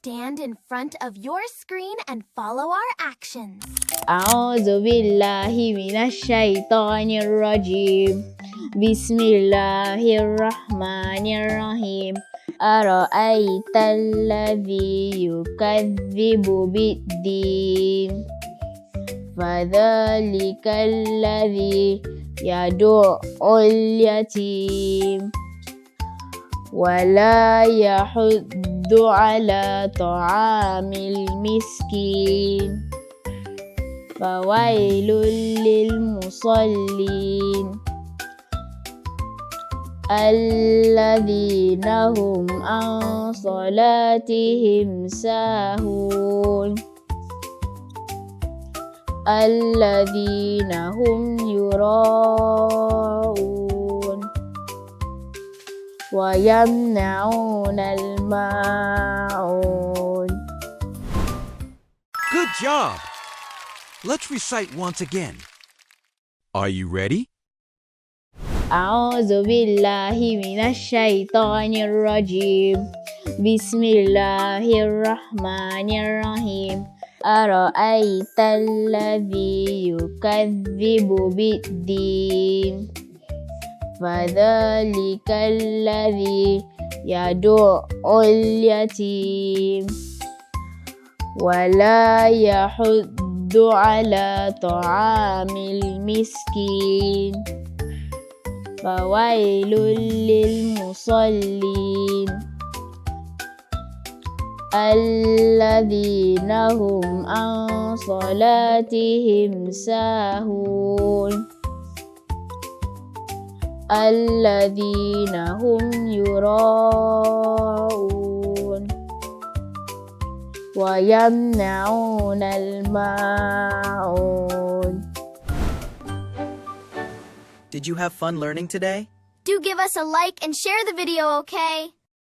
stand in front of your screen and follow our actions. أعوذ بالله من الشيطان الرجيم بسم الله الرحمن الرحيم أرأيت الذي يكذب بالدين فذلك الذي يدعو اليتيم ولا يحض على طعام المسكين فويل للمصلين الذين هم عن صلاتهم ساهون الذين هم يراءون ويمنعون الماعون. Good job! Let's recite once again. Are you ready? أعوذ بالله من الشيطان الرجيم بسم الله الرحمن الرحيم أرأيت الذي يكذب بالدين فذلك الذي يدعو اليتيم ولا يحض على طعام المسكين فويل للمصلين الذين هم عن صلاتهم ساهون الذين هم يراءون ويمنعون الماعون. Did you have fun learning today? Do give us a like and share the video, okay?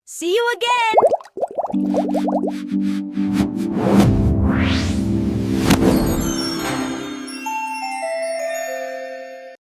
See you again!